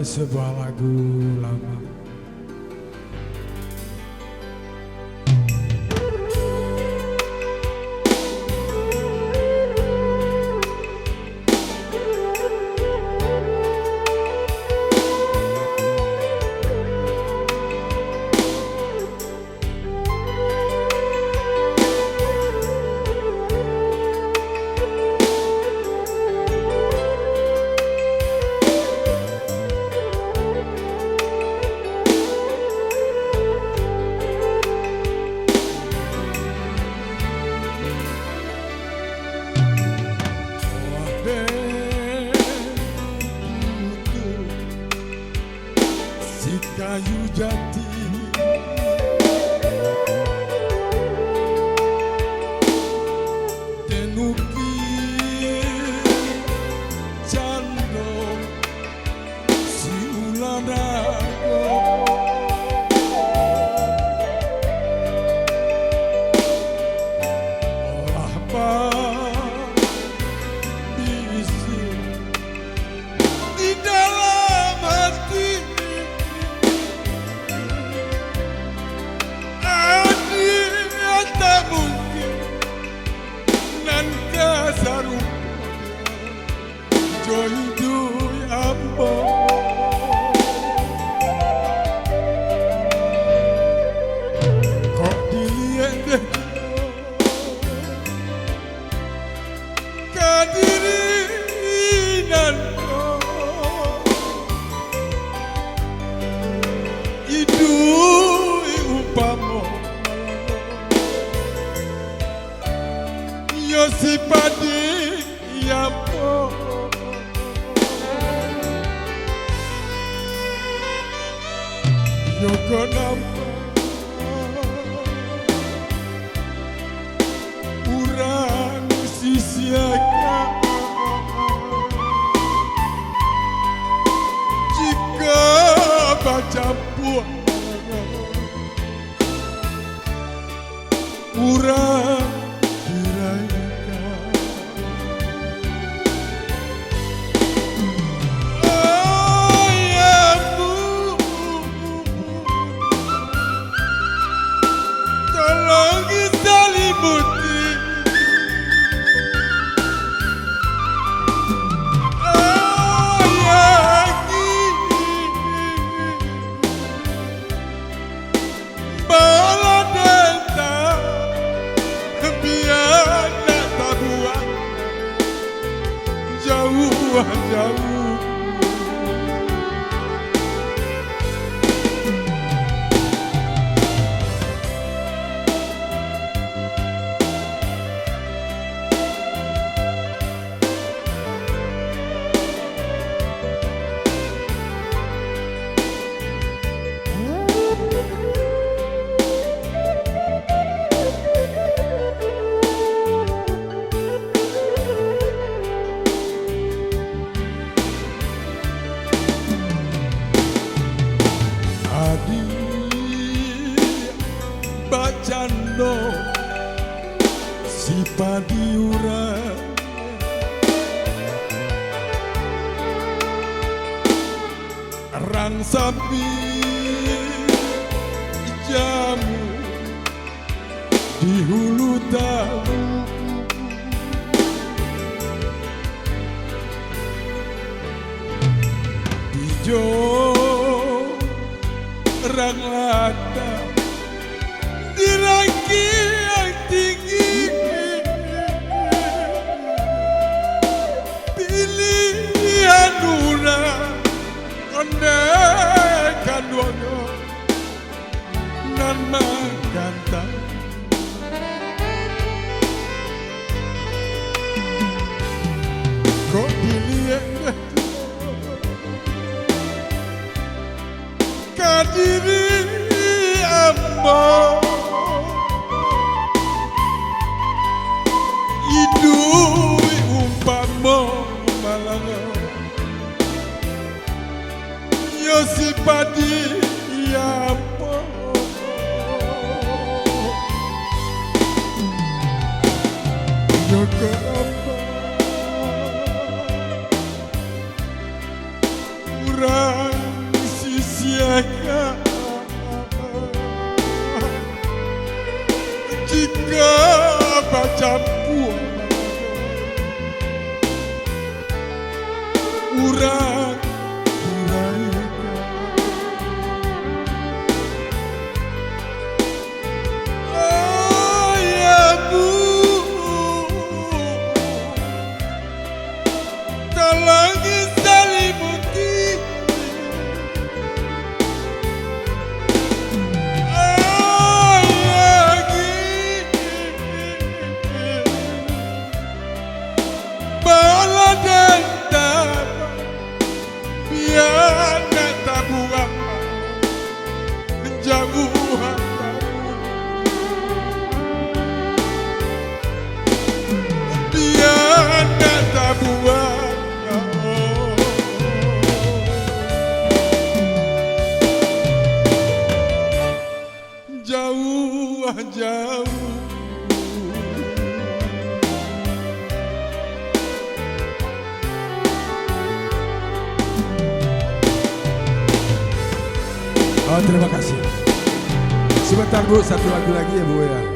sebuah lagu lama. Si kayu jati tenuki cando si ulanago apa bisi di dalam hati. Joidu ambo kok dilihat kadiri nanto idu upamo Yosipadi yapo Yoko nampa urang sisiaga jika baca buah urang jauh. Bacando si padiura rang sapi jamu di hulu tahu ijo rang lata di rangi yang tinggi pilihan ura konekan wono nan mangkantang kok dilihat kadiri ambo idui umpamo malango Yosipadi yapo Yoko apa kurang sia-siakan jika baca puas urang uraikan. Oh ya Bu, tolong selimuti. Oh ya bala dan tabah biar tak tabuhan jauhan biar tak tabuhan jauh jauh. Oh, terima kasih. Sebentar Bu, satu lagu lagi ya Bu ya.